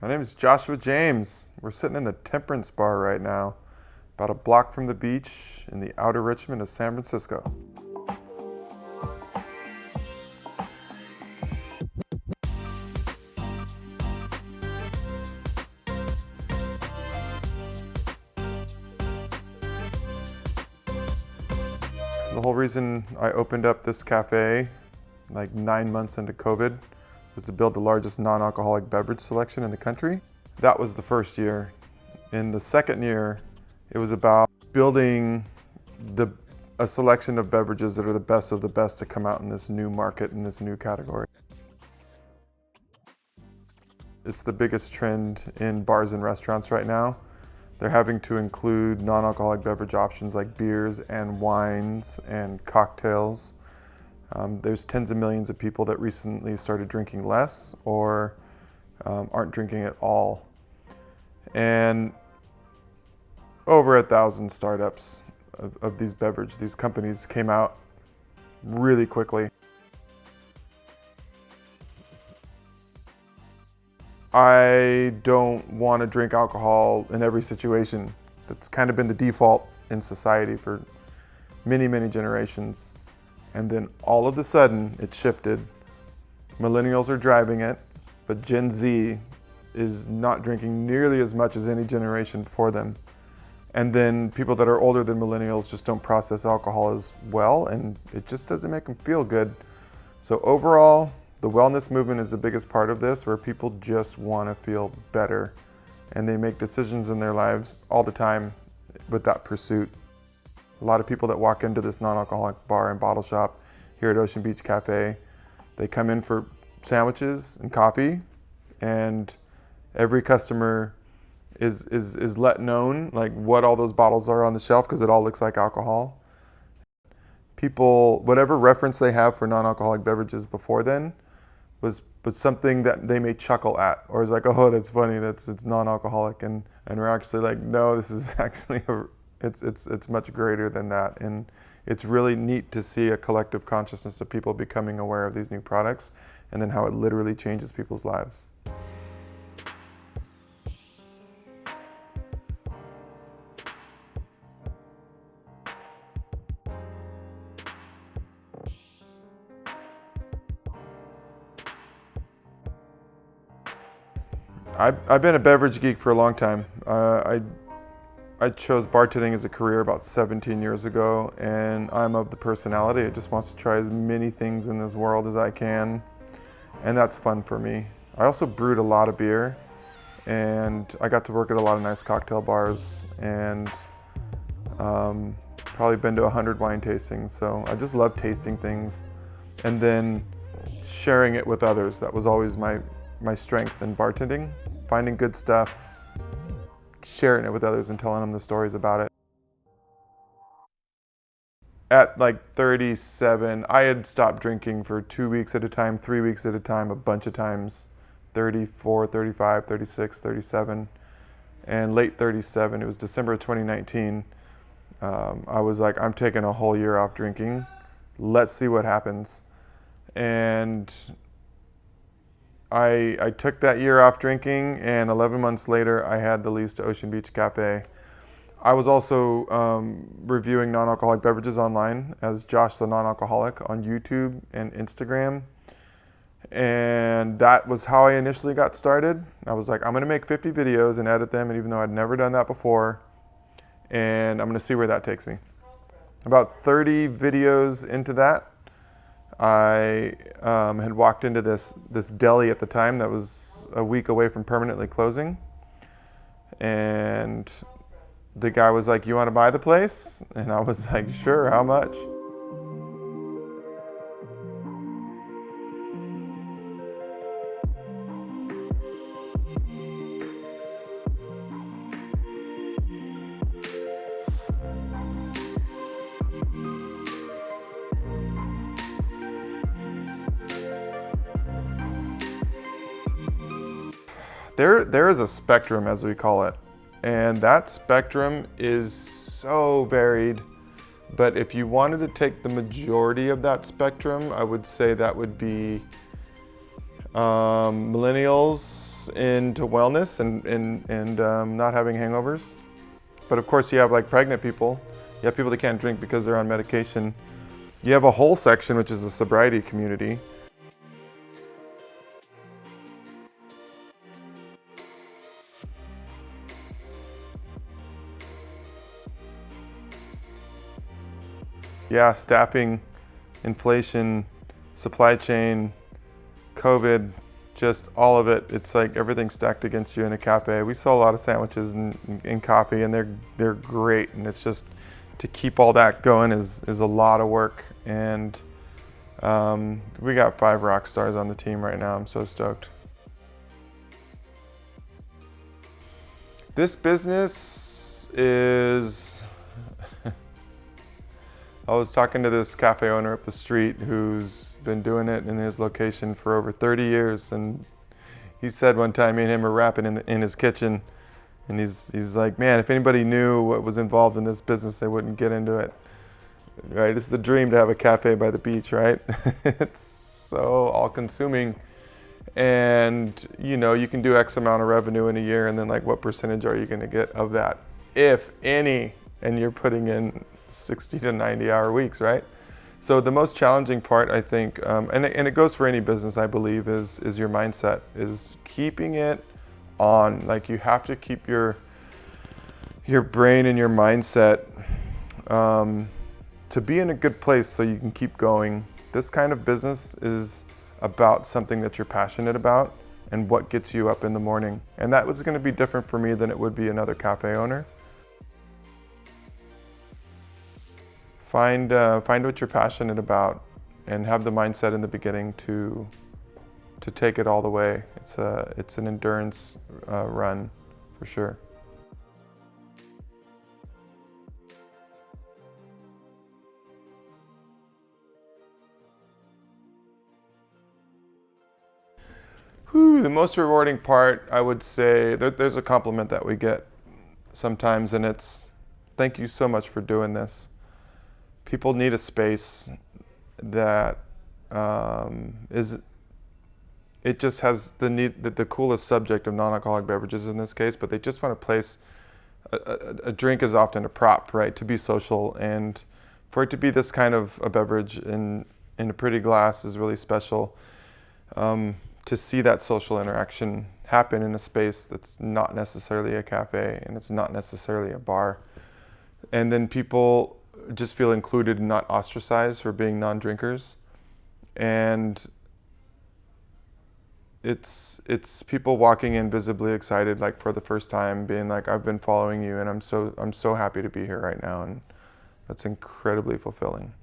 My name is Joshua James. We're sitting in the Temperance Bar right now, about a block from the beach in the outer Richmond of San Francisco. The whole reason I opened up this cafe like 9 months into COVID was to build the largest non-alcoholic beverage selection in the country. That was the first year. In the second year, it was about building a selection of beverages that are the best of the best to come out in this new market, in this new category. It's the biggest trend in bars and restaurants right now. They're having to include non-alcoholic beverage options like beers and wines and cocktails. There's tens of millions of people that recently started drinking less or aren't drinking at all. And over 1,000 startups of these companies came out really quickly. I don't want to drink alcohol in every situation. That's kind of been the default in society for many, many generations. And then all of a sudden, it shifted. Millennials are driving it, but Gen Z is not drinking nearly as much as any generation before them. And then people that are older than millennials just don't process alcohol as well, and it just doesn't make them feel good. So overall, the wellness movement is the biggest part of this, where people just want to feel better. And they make decisions in their lives all the time with that pursuit. A lot of people that walk into this non-alcoholic bar and bottle shop here at Ocean Beach Cafe, they come in for sandwiches and coffee, and every customer is let known like what all those bottles are on the shelf, because it all looks like alcohol. People, whatever reference they have for non-alcoholic beverages before then was something that they may chuckle at, or is like, oh, that's funny, it's non-alcoholic, and we're actually like, no, this is actually it's much greater than that. And it's really neat to see a collective consciousness of people becoming aware of these new products, and then how it literally changes people's lives. I've been a beverage geek for a long time. I chose bartending as a career about 17 years ago, and I'm of the personality. I just wants to try as many things in this world as I can, and that's fun for me. I also brewed a lot of beer, and I got to work at a lot of nice cocktail bars, and probably been to 100 wine tastings. So I just love tasting things, and then sharing it with others. That was always my strength in bartending, finding good stuff, sharing it with others and telling them the stories about it. At like 37, I had stopped drinking for 2 weeks at a time, 3 weeks at a time, a bunch of times, 34, 35, 36, 37, and late 37, it was December of 2019, I was like, I'm taking a whole year off drinking. Let's see what happens. And I took that year off drinking, and 11 months later, I had the lease to Ocean Beach Cafe. I was also reviewing non-alcoholic beverages online as Josh the Non-Alcoholic on YouTube and Instagram. And that was how I initially got started. I was like, I'm gonna make 50 videos and edit them, and even though I'd never done that before, and I'm gonna see where that takes me. About 30 videos into that, I had walked into this deli at the time that was a week away from permanently closing. And the guy was like, you want to buy the place? And I was like, sure, how much? There is a spectrum, as we call it, and that spectrum is so varied. But if you wanted to take the majority of that spectrum, I would say that would be millennials helps into wellness and not having hangovers. But of course, you have like pregnant people. You have people that can't drink because they're on medication. You have a whole section, which is a sobriety community. Yeah, staffing, inflation, supply chain, COVID, just all of it. It's like everything's stacked against you in a cafe. We sell a lot of sandwiches and coffee, and they're great. And it's just to keep all that going is a lot of work. And we got 5 rock stars on the team right now. I'm so stoked. This business is. I was talking to this cafe owner up the street who's been doing it in his location for over 30 years, and he said one time me and him were rapping in his kitchen, and he's like, man, if anybody knew what was involved in this business, they wouldn't get into it. Right? It's the dream to have a cafe by the beach, right? It's so all-consuming, and you can do X amount of revenue in a year, and then like what percentage are you going to get of that, if any? And you're putting in 60 to 90-hour weeks, right? So the most challenging part, I think, and it goes for any business, I believe, is your mindset, is keeping it on. Like you have to keep your brain and your mindset to be in a good place so you can keep going. This kind of business is about something that you're passionate about and what gets you up in the morning. And that was going to be different for me than it would be another cafe owner. Find what you're passionate about and have the mindset in the beginning to take it all the way. It's an endurance run for sure. The most rewarding part, I would say, there's a compliment that we get sometimes, and it's, thank you so much for doing this. People need a space that it just has the coolest subject of non-alcoholic beverages in this case, but they just want a place. A drink is often a prop, right, to be social, and for it to be this kind of a beverage in a pretty glass is really special. To see that social interaction happen in a space that's not necessarily a cafe and it's not necessarily a bar, and then people just feel included and not ostracized for being non-drinkers. And it's people walking in visibly excited, like for the first time, being like, I've been following you and I'm so happy to be here right now, and that's incredibly fulfilling.